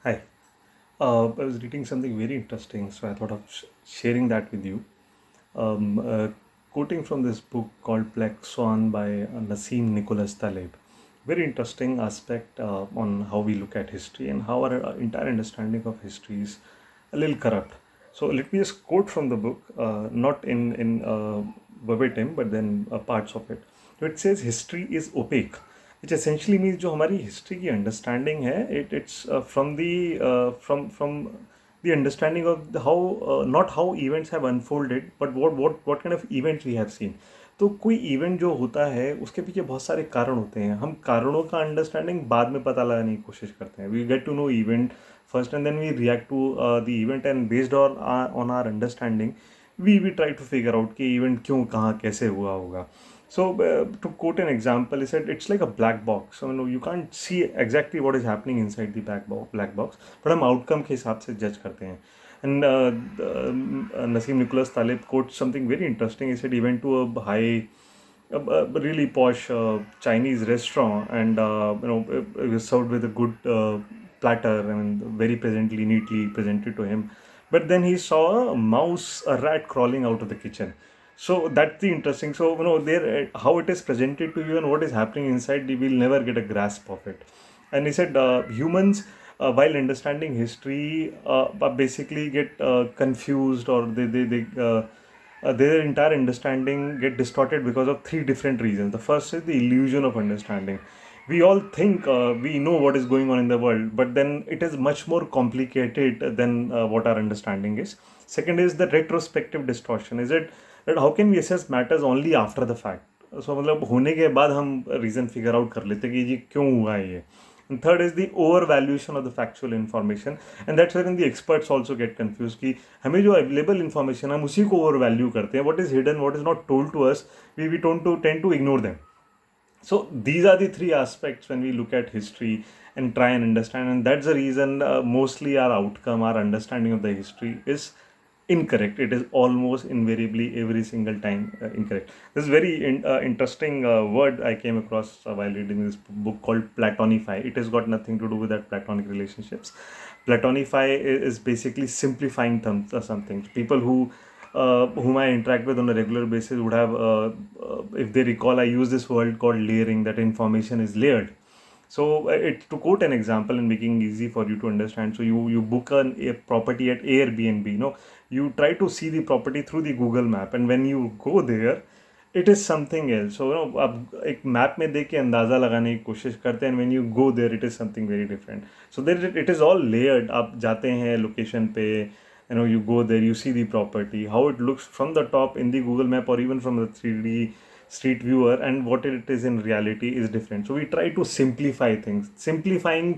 Hi. I was reading something very interesting, so I thought of sharing that with you. Quoting from this book called Black Swan by Nassim Nicholas Taleb. Very interesting aspect on how we look at history and how our entire understanding of history is a little corrupt. So let me just quote from the book, not in verbatim, but then parts of it. So it says history is opaque, which essentially means जो हमारी history की understanding है, it's from the understanding of the how not how events have unfolded, but what kind of events we have seen. तो कोई event जो होता है उसके पीछे बहुत सारे कारण होते हैं, हम कारणों का अंडरस्टैंडिंग बाद में पता लगाने की कोशिश करते हैं. We get to know event first and then we react to the event, and based on our understanding we try to figure out कि इवेंट क्यों कहाँ कैसे हुआ होगा. So to quote an example, he said it's like a black box. So you can't see exactly what is happening inside the black box, but हम outcome के हिसाब से judge करते हैं. And Nassim Nicholas Taleb quotes something very interesting. He said he went to a really posh Chinese restaurant, and it was served with a good platter. I mean, very presently, neatly presented to him. But then he saw a rat crawling out of the kitchen. So that's the interesting. So there, how it is presented to you and what is happening inside, you will never get a grasp of it. And he said humans, while understanding history, basically get confused, or their entire understanding get distorted because of three different reasons. The first is the illusion of understanding. We all think we know what is going on in the world, but then it is much more complicated than what our understanding is. Second is the retrospective distortion. Is it that how can we assess matters only after the fact? So मतलब होने के बाद हम reason figure out कर लेते हैं कि ये क्यों हुआ है ये. And third is the overvaluation of the factual information, and that's wherein the experts also get confused कि हमें जो available information हम उसी को overvalue करते हैं. What is hidden, what is not told to us, we tend to ignore them. So these are the three aspects when we look at history and try and understand, and that's the reason mostly our outcome, our understanding of the history is incorrect. It is almost invariably every single time incorrect. This very interesting word I came across while reading this book called Platonify. It has got nothing to do with that platonic relationships. Platonify is basically simplifying some things. People whom I interact with on a regular basis would have, if they recall, I use this word called layering, that information is layered. So to quote an example and making easy for you to understand, so you book a property at Airbnb, you try to see the property through the Google map, and when you go there, it is something else. So आप एक map में देख के अंदाज़ा लगाने की कोशिश करते हैं, and when you go there, it is something very different. So there it is all layered. आप जाते हैं location पे, you go there, you see the property, how it looks from the top in the Google map, or even from the 3D street viewer, and what it is in reality is different. So we try to simplifying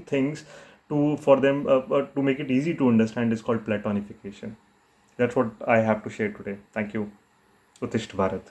things for them to make it easy to understand is called platonification. That's what I have to share today. Thank you. Uttisht Bharat.